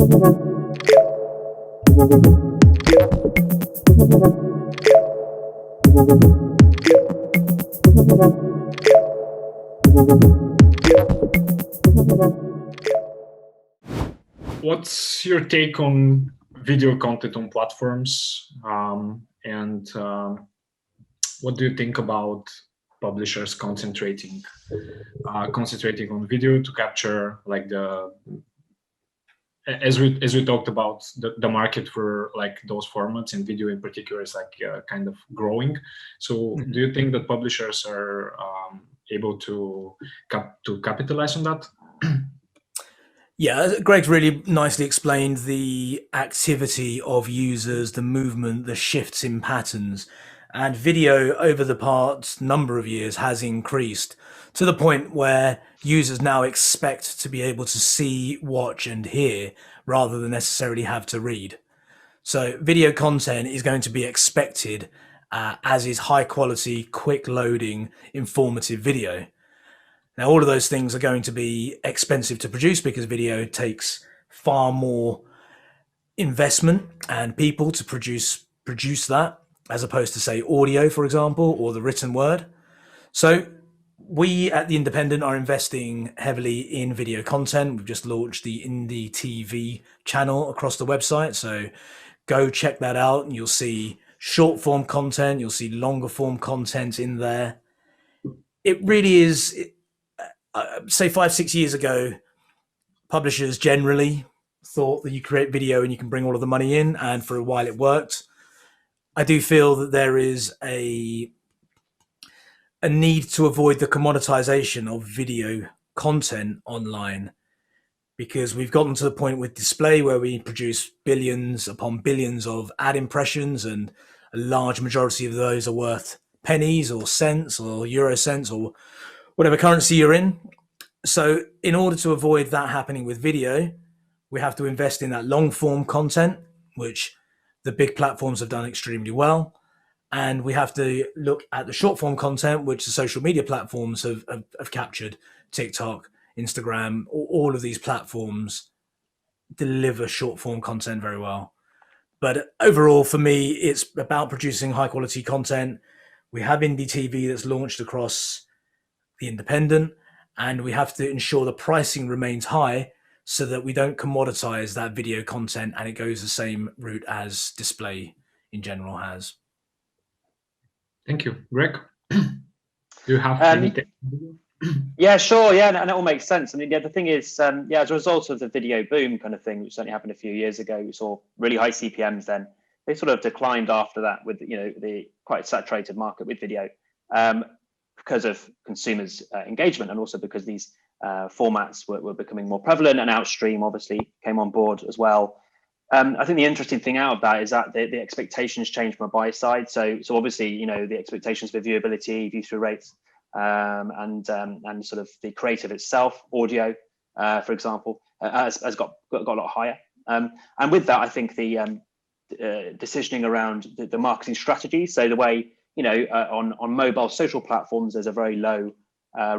What's your take on video content on platforms? What do you think about publishers concentrating on video to capture like as we talked about the market for like those formats, and video in particular is like kind of growing. So do you think that publishers are able to capitalize on that? Yeah, Greg's really nicely explained the activity of users, the movement, the shifts in patterns. And video over the past number of years has increased to the point where users now expect to be able to see, watch, and hear rather than necessarily have to read. So video content is going to be expected, as is high quality, quick loading, informative video. Now, all of those things are going to be expensive to produce because video takes far more investment and people to produce that, as opposed to, say, audio, for example, or the written word. So we at The Independent are investing heavily in video content. We've just launched the Indie TV channel across the website. So go check that out and you'll see short form content. You'll see longer form content in there. It really is... say 5-6 years ago, publishers generally thought that you create video and you can bring all of the money in, and for a while it worked. I do feel that there is a need to avoid the commoditization of video content online, because we've gotten to the point with display where we produce billions upon billions of ad impressions, and a large majority of those are worth pennies or cents or euro cents or whatever currency you're in. So in order to avoid that happening with video, we have to invest in that long form content, which the big platforms have done extremely well. And we have to look at the short form content, which the social media platforms have captured. TikTok, Instagram, all of these platforms deliver short form content very well. But overall, for me, it's about producing high quality content. We have Indie TV that's launched across The Independent, and we have to ensure the pricing remains high so that we don't commoditize that video content and it goes the same route as display in general has. Thank you. Greg, do you have anything? Yeah, sure. Yeah, and it all makes sense. I mean, the thing is, as a result of the video boom kind of thing, which certainly happened a few years ago, we saw really high CPMs then. They sort of declined after that with, the quite saturated market with video. Because of consumers' engagement, and also because these formats were becoming more prevalent, and outstream obviously came on board as well. I think the interesting thing out of that is that the expectations change from a buy side. So obviously, the expectations for viewability, view through rates, and sort of the creative itself, audio, for example, has got a lot higher. And with that, I think the decisioning around the marketing strategy. So the way, on mobile social platforms, there's a very low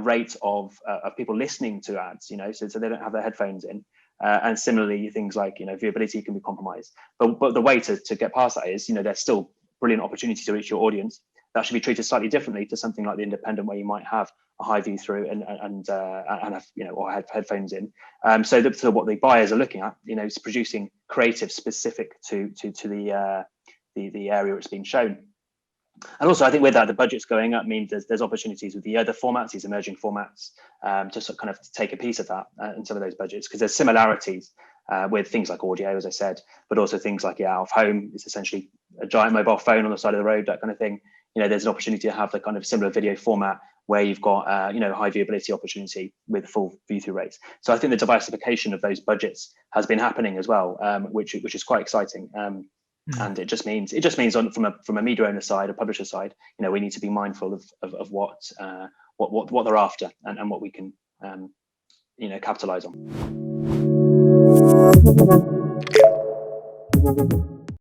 rate of people listening to ads, so they don't have their headphones in. And similarly, things like, viewability can be compromised. But the way to get past that is, there's still brilliant opportunity to reach your audience. That should be treated slightly differently to something like The Independent, where you might have a high view through and have, or have headphones in. So what the buyers are looking at, is producing creative specific to the area it's being shown. And also, I think with that, the budget's going up means there's opportunities with the other formats, these emerging formats, to sort of kind of take a piece of that in some of those budgets, because there's similarities with things like audio, as I said, but also things like out of home. It's essentially a giant mobile phone on the side of the road, that kind of thing. There's an opportunity to have the kind of similar video format where you've got high viewability opportunity with full view through rates. So I think the diversification of those budgets has been happening as well, which is quite exciting. And it just means from a media owner side, a publisher side, we need to be mindful of what they're after and what we can capitalize on.